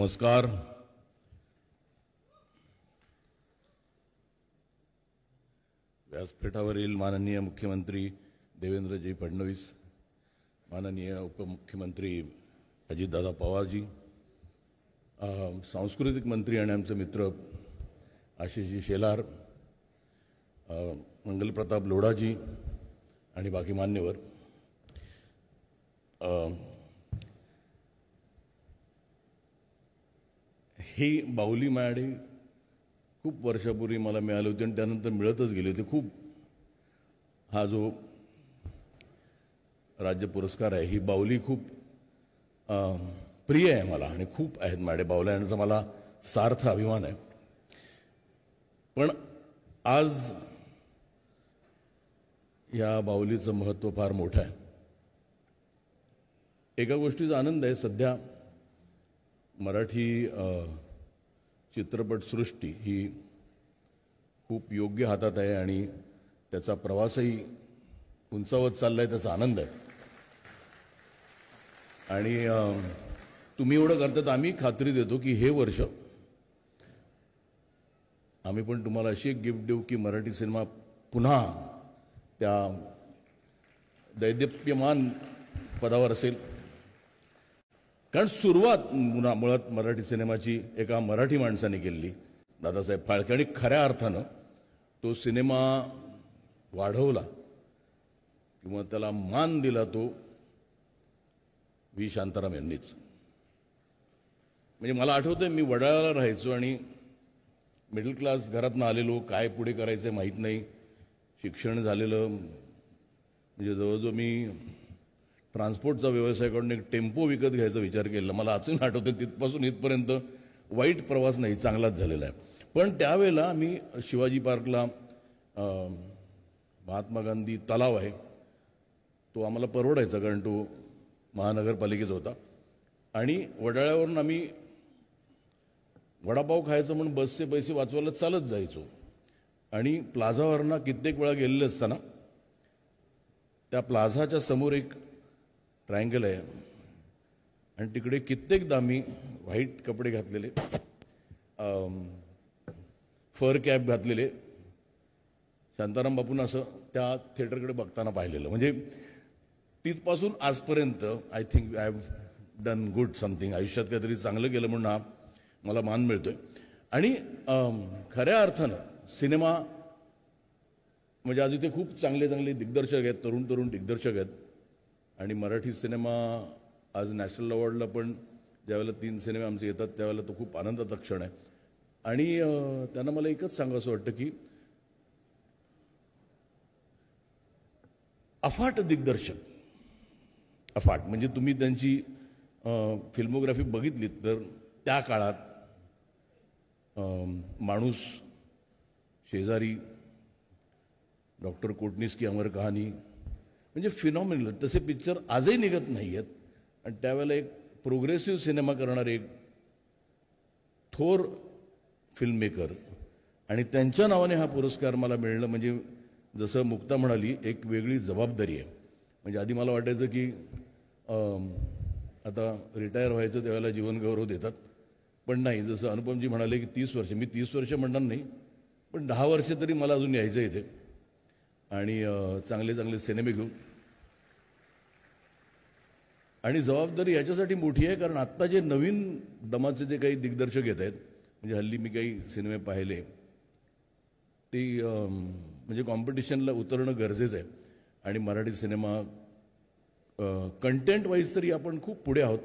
नमस्कार. व्यासपीठावरील माननीय मुख्यमंत्री देवेंद्रजी फडणवीस, माननीय उपमुख्यमंत्री अजितदादा पवारजी, सांस्कृतिक मंत्री आणि आमचे मित्र आशिषजी शेलार, मंगलप्रताप लोढाजी आणि बाकी मान्यवर, ही बाहुली माझ्याकडे खूप वर्षापूर्वी मला मिळाली होती आणि त्यानंतर मिळतच गेली होती. खूप हा जो राज्य पुरस्कार आहे, ही बाहुली खूप प्रिय आहे मला आणि खूप आहेत माझ्याकडे बाहुल्या यांचा मला सार्थ अभिमान आहे. पण आज या बाहुलीचं महत्त्व फार मोठं आहे. एका गोष्टीचा आनंद आहे, सध्या मराठी चित्रपटसृष्टी ही खूप योग्य हातात आहे आणि त्याचा प्रवासही उंचावत चाललाय, त्याचा आनंद आहे. आणि तुम्ही एवढं करतात, आम्ही खात्री देतो की हे वर्ष आम्ही पण तुम्हाला अशी एक गिफ्ट देऊ की मराठी सिनेमा पुन्हा त्या दैदिप्यमान पदावर असेल. कारण सुरुवात मुळात मराठी सिनेमाची एका मराठी माणसाने केली, दादासाहेब फाळके, आणि खऱ्या अर्थानं तो सिनेमा वाढवला किंवा त्याला मान दिला तो व्ही शांताराम यांनीच. म्हणजे मला आठवतंय, मी वडाळ्याला राहायचो आणि मिडल क्लास घरातनं आलेलो, काय पुढे करायचं माहीत नाही, शिक्षण झालेलं, म्हणजे जवळजवळ मी ट्रान्सपोर्टचा व्यवसाय करून एक टेम्पो विकत घ्यायचा विचार केला. मला अजून आठवतं, तिथपासून इथपर्यंत वाईट प्रवास नाही, चांगलाच झालेला आहे. पण त्यावेळेला आम्ही शिवाजी पार्कला महात्मा गांधी तलाव आहे, तो आम्हाला परवडायचा कारण तो महानगरपालिकेचा होता. आणि वडाळ्यावरून आम्ही वडापाव खायचं म्हणून बसचे पैसे वाचवायला चालत जायचो. आणि प्लाझावरनं कित्येक वेळा गेलेले असताना त्या प्लाझाच्या समोर एक ट्रायंगल आहे आणि तिकडे कित्येकदा मी व्हाईट कपडे घातलेले, फर कॅप घातलेले शांताराम बापून असं त्या थिएटरकडे बघताना पाहिलेलं. म्हणजे तिथपासून आजपर्यंत I think I have done good something, आयुष्यात काहीतरी चांगलं केलं म्हणून हा मला मान मिळतोय. आणि खऱ्या अर्थानं सिनेमा म्हणजे आज इथे खूप चांगले चांगले दिग्दर्शक आहेत, तरुण तरुण दिग्दर्शक आहेत. आणि मराठी सिनेमा आज नॅशनल अवॉर्डला पण ज्यावेळेला 3 सिनेमे आमचे येतात त्यावेळेला तो खूप आनंदाचा क्षण आहे. आणि त्यांना मला एकच सांगावंसं वाटतं की अफाट दिग्दर्शक, अफाट म्हणजे तुम्ही त्यांची फिल्मोग्राफी बघितलीत तर त्या काळात माणूस, शेजारी, डॉक्टर कोटणीस की अमर कहाणी, म्हणजे फिनॉमिनल तसे पिक्चर आजही निघत नाही आहेत. आणि त्यावेळेला एक प्रोग्रेसिव्ह सिनेमा करणारे एक थोर फिल्ममेकर आणि त्यांच्या नावाने हा पुरस्कार मला मिळणं म्हणजे जसं मुक्ता म्हणाली, एक वेगळी जबाबदारी आहे. म्हणजे आधी मला वाटायचं की आता रिटायर व्हायचं त्यावेळेला जीवनगौरव देतात, पण नाही. जसं अनुपमजी म्हणाले की 30 वर्ष, मी 30 वर्ष म्हणणार नाही, पण 10 वर्ष तरी मला अजून यायचं इथे आणि चांगले चांगले सिनेमे घेऊन. आणि जबाबदारी याच्यासाठी मोठी आहे कारण आत्ता जे नवीन दमाचे जे काही दिग्दर्शक येत आहेत, म्हणजे हल्ली मी काही सिनेमे पाहिले, ते म्हणजे कॉम्पिटिशनला उतरणं गरजेचं आहे. आणि मराठी सिनेमा कंटेंट वाईज तरी आपण खूप पुढे आहोत,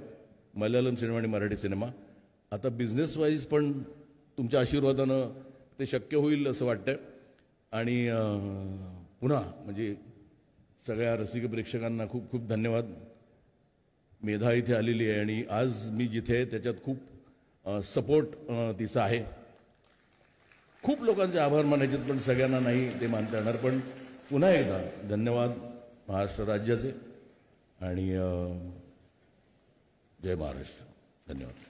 मल्याळम सिनेमा आणि मराठी सिनेमा. आता बिझनेस वाईज पण तुमच्या आशीर्वादानं ते शक्य होईल असं वाटतंय. आणि पुन्हा म्हणजे सगळ्या रसिक प्रेक्षकांना खूप खूप धन्यवाद. मेधा इथे आलेली आहे आणि आज मी जिथे आहे त्याच्यात खूप सपोर्ट तिचा आहे. खूप लोकांचे आभार मानायचे पण सगळ्यांना नाही ते मानता येणार. पण पुन्हा एकदा धन्यवाद महाराष्ट्र राज्याचे आणि जय महाराष्ट्र. धन्यवाद.